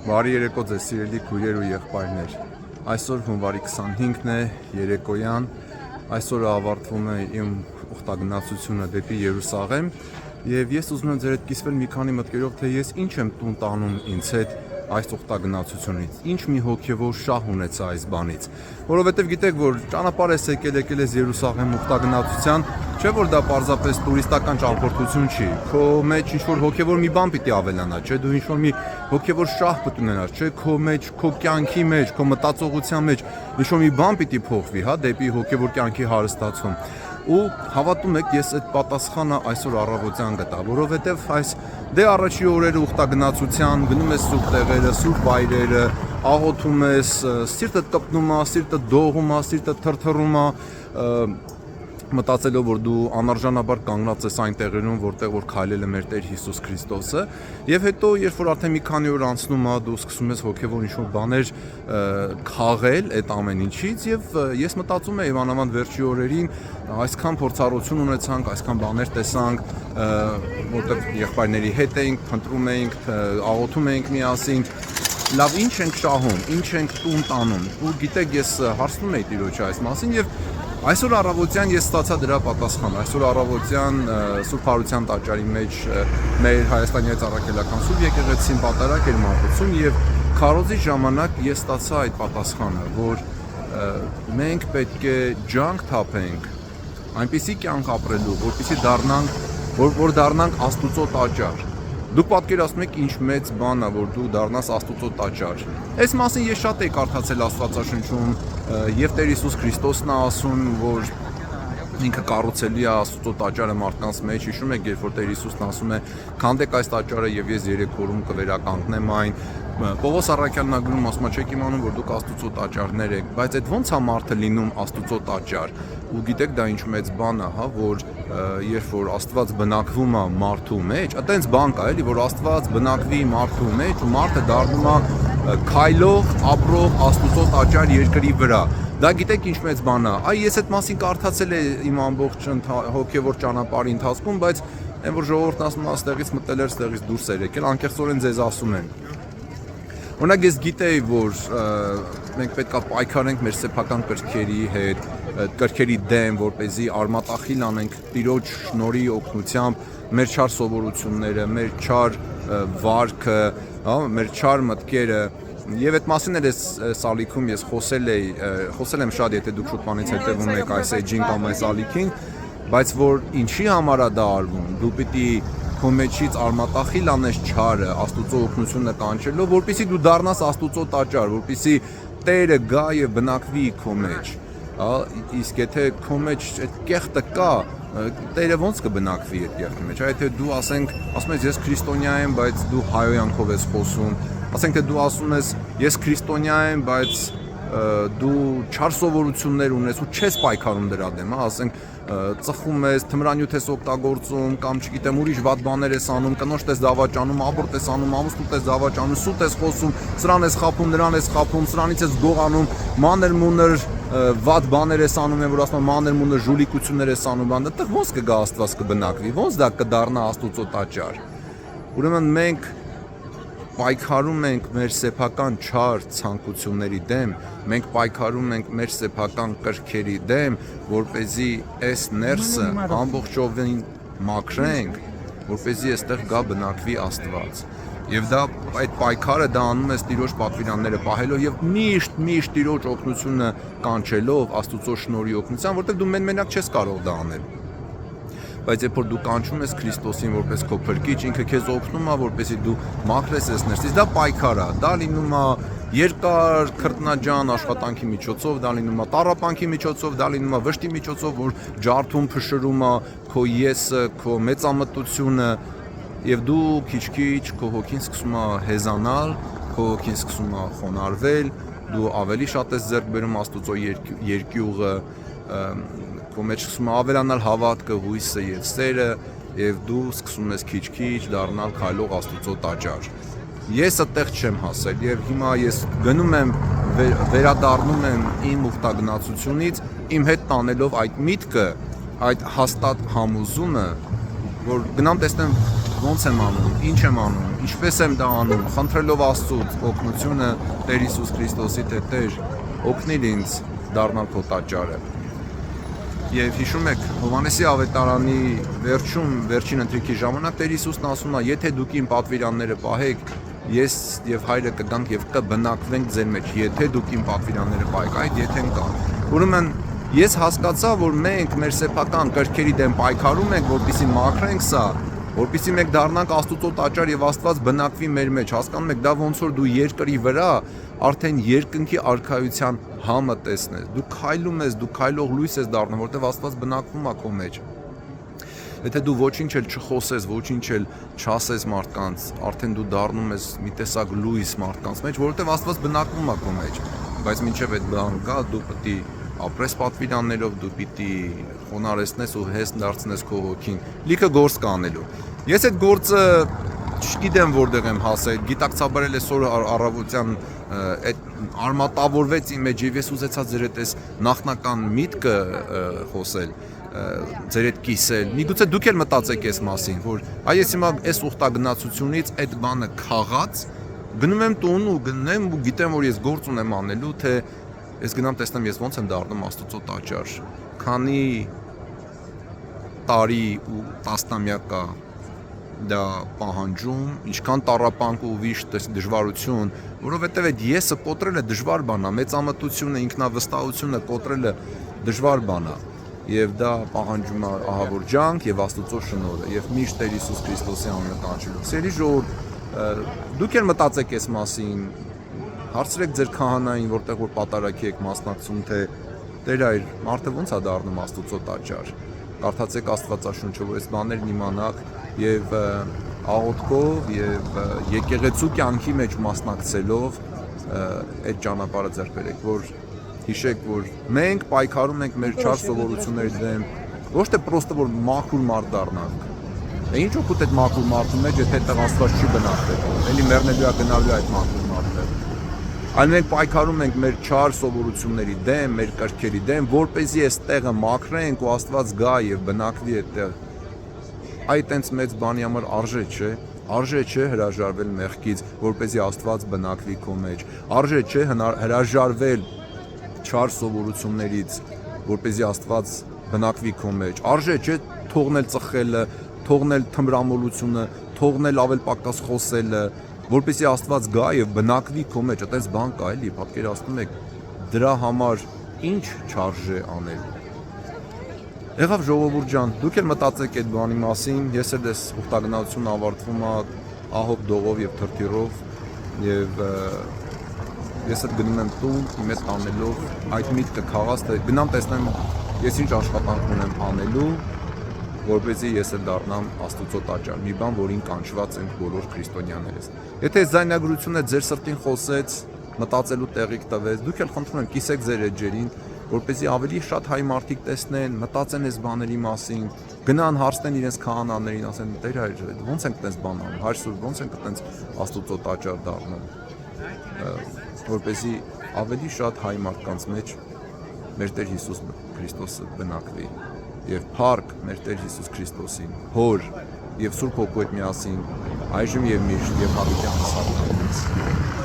Բարի երեկո ձեզ սիրելի քույրեր ու եղբայրներ։ Այսօր հունվարի 25-ն է, երեկոյան։ Այսօրը ավարտվում է իմ ուխտագնացությունը դեպի Երուսաղեմ, եւ ես ուզում եմ ձեր հետ կիսվել մի քանի մտքերով, թե ես ինչ եմ տուն տանում ինձ հետ այս ուխտագնացությունից։ Ինչ մի հոգեվոր շահ ունեցա այս բանից, որովհետեւ գիտեք, որ ճանապարհ ես եկել ես Երուսաղեմ ուխտագնացության, չէ՞ որ դա պարզապես տուրիստական ճամփորդություն չի։ Քո մեջ ինչ-որ հոգեվոր մի բան պիտի ավելանա, չէ՞, դու ինչ-որ մի հոգեվոր շահ պիտի ունենաս, չէ՞, քո մեջ, քո կյանքի մեջ, քո մտածողության մեջ ինչ-որ մի բան պիտի փոխվի, հա, դեպի հոգեվոր կյանքի հարստացում։ Ու հավատում եք, ես այդ պատասխանը այսօր առավոտյան գտա, որովհետև այս դե առաջի օրերը ուխտագնացության գնում ես սուրբ տեղերը, սուրբ վայրերը, աղոթում ես, սիրտը տպնում է, սիրտը դողում է, սիրտը թրթռում է, մտածելով որ դու անարժանաբար կանգնած ես այն տեղերում, որտեղ որ քայլել է մեր Տեր Հիսուս Քրիստոսը, եւ հետո երբ որ արդեն մի քանի օր անցնում է, դու սկսում ես հոգեվոր ինչ-որ բաներ քաղել այդ ամեն ինչից, եւ ես մտածում եմ անավանդ վերջի օրերին այսքան փորձառություն ունեցանք, այսքան բաներ տեսանք, որտեղ եղբայրների հետ էինք, փնտրում էինք, աղոթում էինք միասին, լավ ինչ ենք շահում, ինչ ենք տուն տանում, ու գիտեք ես հարցնում էի Տիրոջը այս մասին եւ այսօր առավոտյան ես ստացա դրա պատասխան, այսօր առավոտյան Սուրբ Հարության տաճարի մեջ մեր Հայաստանի Առաքելական Սուրբ եկեղեցին պատարակ էր մատուցում եւ քարոզի ժամանակ ես ստացա այդ պատասխանը, որ մենք պետք է ջանք թափենք այնպիսի կյանք ապրելու, որպեսզի դառնանք Աստուծո տաճար։ Դուք պատկերացնում եք ինչ մեծ բան է, որ դու դառնաս Աստուծո տաճար։ Այս մասին ես շատ էի կարդացել Աստվածաշնչում, եւ Տեր Հիսուս Քրիստոսն է ասում, որ ինքը կառուցելի է Աստուծո տաճարը մարդկանց մեջ։ Հիշում եք, երբ որ Տեր Հիսուսն ասում է. «Քանդեք այս տաճարը եւ ես 3 օրում կվերականգնեմ այն»։ Պողոս առաքյալն գրում ասում է, չեք իմանում, որ դուք Աստուծո տաճարներ եք, բայց այդ ո՞նց է մարդը լինում Աստուծո տաճար։ Ու գիտեք դա ինչ մեծ բան է, հա, որ երբ որ Աստված բնակվում է մարդու մեջ, այտենց բան կա էլի, որ Աստված բնակվի մարդու մեջ ու մարդը դառնում է քայլող, ապրող Աստուծո տաճար երկրի վրա։ Դա գիտեք ինչ մեծ բան է։ Այ ես այդ մասին կարդացել եմ իմ ամբողջ հոգեվոր ճանապարհի ընթացքում, բայց այն որ ժողովուրդն ասում է, այստեղից մտել էր, այստեղից դուրս էր եկել, անկեղծորեն ձեզ ասում են։ Օրինակ ես գիտեի, որ մենք պետք է պայքարենք մեր սեփական կրքերի հետ, կրքերի դեմ, որպեսզի արմատախիլ անենք Տիրոջ շնորհի օգնությամբ մեր չար սովորությունները, մեր չար վարքը, հա, մեր չար մտքերը։ Եվ այդ մասին էլ այս ալիքում ես խոսել եմ շատ, եթե դուք շուտ բանից հետևում եք այս էջին կամ այս ալիքին, բայց որ ինչի համար է դա արվում, դու պիտի քո մեջից արմատախիլ անես չարը, Աստուծո օգնությունը կանչելով, որպեսզի դու դառնաս Աստուծո տաճար, որպեսզի Տերը գա եւ բնակվի քո մեջ։ Իսկ եթե քո մեջ այդ կեղտը կա, Տերը ո՞նց կբնակվի այդ կեղտի մեջ։ Եթե դու ասում ես ես քրիստոնյա եմ, բայց դու հայոյանքով ես խոսում, ասենք թե դու ասում ես ես քրիստոնյա եմ, բայց դու չար սովորություններ ունես ու չես պայքարում դրա դեմ, հա, ասենք ծխում ես, թմրանյութ ես օգտագործում կամ չգիտեմ ուրիշ վատ բաներ ես անում, կնոջ ես դավաճանում, աբորտ ես անում, ամուսնուդ ես դավաճանում, սուտ ես խոսում, սրան ես խաբում, նրան ես խաբում, սրանից ես գողանում, մանր-մունր վատ բաներ ես անում, որ ասում մանր-մունր ժուլիկություններ ես անում, այդտեղ ո՞նց կգա Աստված կբնակվի, ո՞նց դա կդառնա Աստուծո տաճար։ Ուրեմն մենք պայքարում ենք մեր սեփական չար ցանկությունների դեմ, մենք պայքարում ենք մեր սեփական կրքերի դեմ, որպեսզի այս ներսը ամբողջովին մաքրենք, որպեսզի այստեղ գա բնակվի Աստված։ Եվ դա այդ պայքարը դա անում ես Տիրոջ պատվիրանները պահելով եւ միշտ Տիրոջ օգնությունը կանչելով Աստուծո շնորհի օգնության, որտեղ դու մենակ չես կարող դա անել։ Բայց երբ որ դու կանչում ես Քրիստոսին որպես քո փրկիչ, ինքը քեզ օգնում է, որպեսզի դու մաքրես այս ներսից։ Դա պայքար է, դա լինում է երկար քրտնաջան աշխատանքի միջոցով, դա լինում է տառապանքի միջոցով, դա լինում է վշտի միջոցով, որ ջարդում փշրում է քո եսը, քո մեծամտությունը, եւ դու քիչ-քիչ քո հոգին սկսում է հեզանալ, քո հոգին սկսում է խոնարհվել, դու ավելի շատ ես ձեռք բերում Աստուծո երկյուղը, քո մեջ սկսում է ավելանալ հավատքը, հույսը եւ սերը, եւ դու սկսում ես քիչ-քիչ դառնալ քայլող Աստուծո տաճար։ Ես այդտեղ չեմ հասել եւ հիմա ես գնում եմ վերադառնում եմ իմ ուխտագնացությունից, իմ հետ տանելով այդ միտքը, այդ հաստատ համոզումը, որ գնամ տեսնեմ ոնց եմ անում, ինչ եմ անում, ինչպես եմ դա անում, խնդրելով Աստծուց օգնությունը Տեր Հիսուս Քրիստոսի, թե Տեր օգնիր ինձ դառնալ քո տաճարը։ Եվ հիշում եք Հովհաննեսի ավետարանի վերջին ընթրիքի ժամանակ Տեր Հիսուսն ասում է, եթե դուք իմ պատվիրանները պահեք, ես եւ Հայրը կգանք եւ կբնակվենք ձեր մեջ, եթե դուք իմ պատվիրանները պահեք, այդ եթեն կա։ Ուրեմն ես հասկացա, որ մենք մեր սեփական կրքերի դեմ պայքարում ենք, որպեսզի մաքրենք սա, որպեսզի մենք դառնանք Աստծո տաճար եւ Աստված բնակվի մեր մեջ։ Հասկանում եք, դա ոնց որ դու երկրի վրա արդեն երկնքի արքայության համը տեսնես։ Դու քայլում ես, դու քայլող լույս ես դառնում, որտեղ Աստված բնակվում է քո մեջ։ Եթե դու ոչինչ էլ չխոսես, ոչինչ էլ չասես մարդկանց, արդեն դու դառնում ես մի տեսակ լույս մարդկանց մեջ, որովհետև Աստված բնակվում է քո մեջ։ Բայց մինչև այդ բան կա, դու պետք է ապրես պատվիրաններով, դու պիտի խոնարհեցնես ու հեստ դարձնես քո հոգին։ Լիքը գործ կանելու։ Ես այդ գործը չգիտեմ որտեղ եմ հասել, գիտակցաբար այսօր առավոտյան այդ արմատավորվեց իմ մեջ եւ ես ուզեցա ձեր հետ այս նախնական միտքը խոսել, ձեր հետ կիսել։ Միգուցե դուք էլ մտածեք այս մասին, որ այ ես հիմա այս ուխտագնացությունից այդ բանը քաղած գնում եմ տուն ու գնեմ ու գիտեմ որ ես գործ ունեմ անելու, թե ես գնամ տեսնեմ ես ոնց եմ դառնում Աստծո տաճար, քանի տարի ու տասնամյակ կա դա պահանջում, ինչքան տառապանք ու վիշտ դժվարություն, որովհետև այդ եսը կոտրելը դժվար բան է, մեծամտությունը, ինքնավստահությունը կոտրելը դժվար բան է, եւ դա պահանջում է ահավոր ջանք եւ Աստծո շնորհը եւ միշտ Տեր Հիսուս Քրիստոսի անունը կանչելու։ Սիրելի ժողովուրդ, դուք էլ մտածեք այս մասին, հարցրեք ձեր քահանային, որտեղ որ պատարագի եք մասնակցում, թե Տեր այր, մարդը ոնց է դառնում Աստծո տաճար։ Կարդացեք Աստվածաշունչը, որ այս բաներն իմանաք եւ աղոթքով եւ եկեղեցու կյանքի մեջ մասնակցելով այդ ճանապարհը ձեռք բերեք, որ հիշեք, որ մենք պայքարում ենք մեր չար սովորությունների դեմ, ոչ թե պրոստը որ մաքուր մարդ դառնանք։ Ինչ օգուտ այդ մաքուր մարդու մեջ, եթե այդտեղ Աստված չի բնակվել, էլի մեռնելու է գնալու այդ մաքուր մարդը։ Այլ մենք պայքարում ենք մեր չար սովորությունների դեմ, մեր կրքերի դեմ, որպեսզի այս տեղը մաքրենք ու Աստված գա եւ բնակվի այդտեղ։ Այդ տենց մեծ բանի համար արժե չէ, արժե չէ հրաժարվել մեղքից, որպեսզի Աստված բնակվի քո մեջ, արժե չէ հրաժարվել չար սովորություններից, որպեսզի Աստված բնակվի քո մեջ, արժե չէ թողնել ծխելը, թողնել թմրամոլությունը, թողնել ավել պակաս խոսելը, որպեսզի Աստված գա եւ բնակվի քո մեջ, այդպես բան կա էլի, պատկերացնում եք, դրա համար ինչ չարժե անել։ Եղավ ժողովուրդ ջան, դուք էլ մտածեք այդ բանի մասին, ես էլ այս ուխտագնացությունը ավարտվում է ահոb դողով եւ թրթիրով եւ ես էլ գնում եմ տուն, իմ հետ անելով այդ միտքը քաղաց, թե գնամ տեսնեմ ես ինչ աշխատանք ունեմ անելու, որպեսզի ես էլ դառնամ Աստծո տաճար, մի բան, որին կանչված ենք բոլոր քրիստոնյաներս։ Եթե այս զայնագրությունը ձեր սրտին խոսեց, մտածելու տեղիք տվեց, դուք էլ խնդրում եմ կիսեք ձեր էջերին, որպեսզի ավելի շատ հայ մարդիկ տեսնեն, մտածեն այս բաների մասին, գնան հարցնեն իրենց քահանաներին, ասեն Տեր հայր, ո՞նց ենք այդպես բան անում, Հայր Սուրբ, ո՞նց ենք այդպես Աստծո տաճար դառնում, որպեսզի ավելի շատ հայ մարդկանց մեջ մեր Տեր Հիսուս Քրիստոսը բնակվի եւ փառք մեր Տեր Հիսուս Քրիստոսին, Հոր եւ Սուրբ Հոգու հետ միասին, այժմ եւ միշտ եւ հավիտյան հասարակությունից։